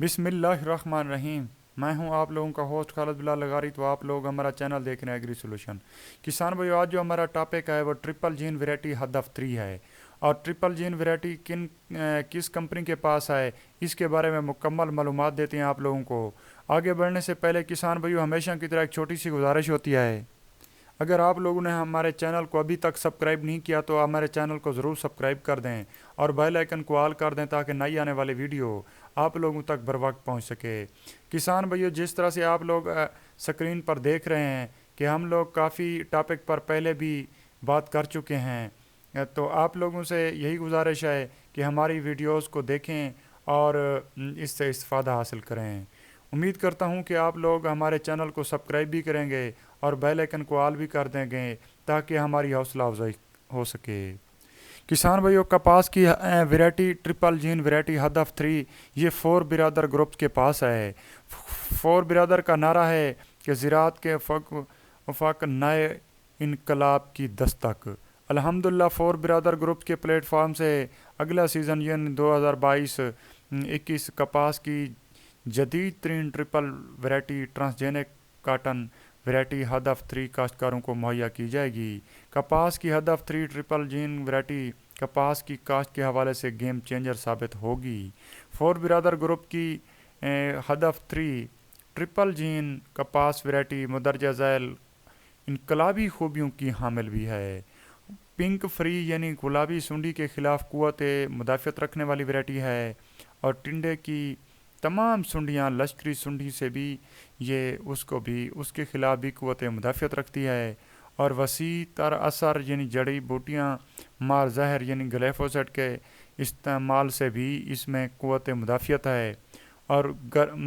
बिस्मिल्लाहिर्रहमानिर्रहीम। मैं हूं आप लोगों का होस्ट खालिद बिलाल लगारी। तो आप लोग हमारा चैनल देख रहे हैं एग्री सोल्यूशन। किसान भाइयों, आज जो हमारा टॉपिक है वो ट्रिपल जीन वैरायटी हदफ 3 है। और ट्रिपल जीन वैरायटी किस कंपनी के पास है, इसके बारे में मुकम्मल मालूमात देते हैं आप लोगों को। आगे बढ़ने से पहले किसान भाइयों, हमेशा की तरह एक छोटी सी गुजारिश होती है, अगर आप लोगों ने हमारे चैनल को अभी तक सब्सक्राइब नहीं किया तो हमारे चैनल को ज़रूर सब्सक्राइब कर दें और बेल आइकन को ऑल कर दें ताकि नई आने वाली वीडियो आप लोगों तक बर वक्त पहुँच सके। किसान भाइयों, जिस तरह से आप लोग स्क्रीन पर देख रहे हैं कि हम लोग काफ़ी टॉपिक पर पहले भी बात कर चुके हैं, तो आप लोगों से यही गुजारिश है कि हमारी वीडियोस को देखें और इससे इस्तेफ़ादा हासिल करें। उम्मीद करता हूं कि आप लोग हमारे चैनल को सब्सक्राइब भी करेंगे और बेल आइकन को ऑल भी कर देंगे ताकि हमारी हौसला अफजाई हो सके। किसान भाइयों, कपास की वैरायटी ट्रिपल जीन वैरायटी हदफ 3 ये 4 बिरादर ग्रुप के पास है। 4 बिरादर का नारा है कि ज़राअत के उफक नए इनकलाब की दस्तक। अल्हम्दुलिल्लाह 4 बिरादर ग्रुप के प्लेटफॉर्म से अगला सीज़न यानी 2022-21 कपास की जदीद तरीन triple variety transgenic cotton variety हदफ 3 काश्तकारों को मुहैया की जाएगी। कपास की हदफ 3 ट्रिपल जीन वैरायटी कपास की काश्त के हवाले से गेम चेंजर साबित होगी। 4 बिरादर ग्रुप की हदफ 3 ट्रिपल जीन कपास वैरायटी मुदरजा झैल इनकलाबी खूबियों की हामिल भी है। पिंक फ्री यानी गुलाबी सुंडी के ख़िलाफ़ क़ुव्वत मुदाफ़ियत रखने वाली वैरायटी है और टिंडे की तमाम सुंडियाँ लश्करी सुंडी से भी ये उसके ख़िलाफ़ भी क़ुव्वत मुदाफ़ियत रखती है। और वसी तर असर यानी जड़ी बूटियाँ मार जहर यानी ग्लाइफोसेट के इस्तेमाल से भी इसमें क़ुव्वत मुदाफ़ियत है और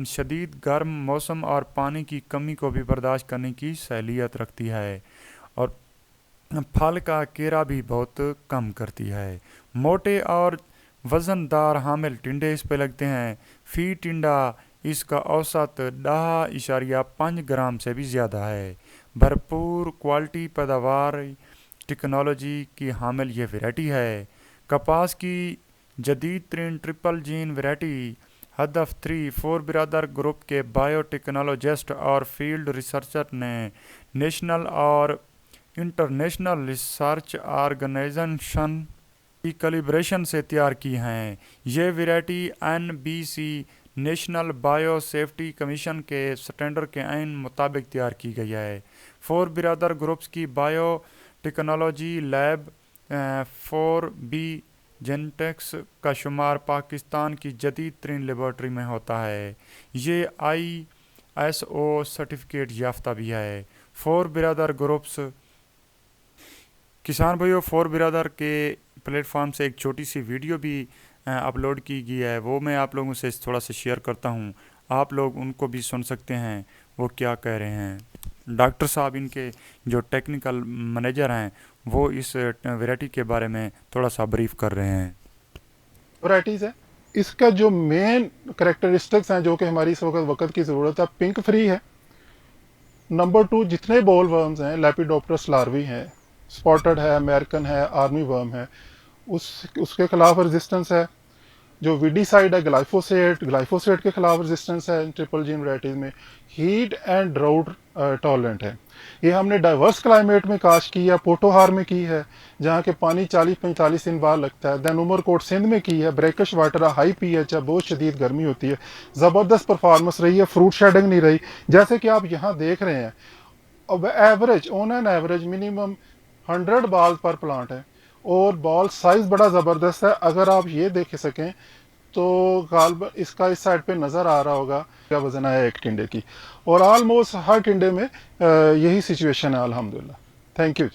शदीद गर्म मौसम और पानी की कमी को भी बर्दाश्त करने की सलाहियत रखती है और फल का केरा भी बहुत कम करती है। मोटे और वज़नदार हामिल टिंडे इस पे लगते हैं। फ़ी टिंडा इसका औसत 10.5 ग्राम से भी ज़्यादा है। भरपूर क्वालिटी पैदावार टेक्नोलॉजी की हामिल ये वैरायटी है। कपास की जदीद तरीन ट्रिपल जीन वैरायटी हदफ 3 4 बिरादर ग्रुप के बायोटेक्नोलॉजिस्ट और फील्ड रिसर्चर ने नेशनल और इंटरनेशनल रिसर्च ऑर्गेनाइजेशन की कैलिब्रेशन से तैयार की हैं। ये variety NBC national bio safety commission के स्टैंडर्ड के आइन मुताबिक तैयार की गई है। 4 बिरादर ग्रुप्स की bio technology lab 4B genetics का शुमार पाकिस्तान की जदीद तरीन लेबॉर्ट्री में होता है। ये ISO सर्टिफिकेट याफ्ता भी है। 4 बिरादर ग्रुप्स किसान भाइयों, 4 बिरादर के प्लेटफॉर्म से एक छोटी सी वीडियो भी अपलोड की गई है, वो मैं आप लोगों से थोड़ा सा शेयर करता हूँ। आप लोग उनको भी सुन सकते हैं वो क्या कह रहे हैं। डॉक्टर साहब इनके जो टेक्निकल मैनेजर हैं वो इस वैरायटी के बारे में थोड़ा सा ब्रीफ कर रहे हैं। वैराइटीज़ है, इसका जो मेन करेक्टरिस्टिक्स हैं जो कि हमारी इस वक्त की ज़रूरत है, पिंक फ्री है। नंबर 2, जितने बॉल वर्म्स हैं लेपिडोप्टरस लार्वी हैं, स्पॉटेड है, अमेरिकन है, आर्मी वर्म है, उसके खिलाफ रेजिस्टेंस है। जो वीडीसाइड है ग्लाइफोसेट के खिलाफ रेजिस्टेंस है ट्रिपल जीन वैराइटीज़ में। हीट एंड ड्राउट टॉलरेंट है। ये हमने डाइवर्स क्लाइमेट में काश की है, पोटोहार में की है जहाँ के पानी 40-45 दिन बाद लगता है। दैन उमरकोट सिंध में की है, ब्रेकिश वाटर है, हाई pH है, बहुत शदीद गर्मी होती है, ज़बरदस्त परफॉर्मेंस रही है, फ्रूट शेडिंग नहीं रही जैसे कि आप यहाँ देख रहे हैं। अब average on an average minimum 100 ball पर प्लांट है और बॉल साइज बड़ा ज़बरदस्त है। अगर आप ये देख सकें तो गालब इसका इस साइड पे नज़र आ रहा होगा क्या वजन है एक टिंडे की, और ऑलमोस्ट हर टिंडे में यही सिचुएशन है अल्हम्दुलिल्लाह। Thank you.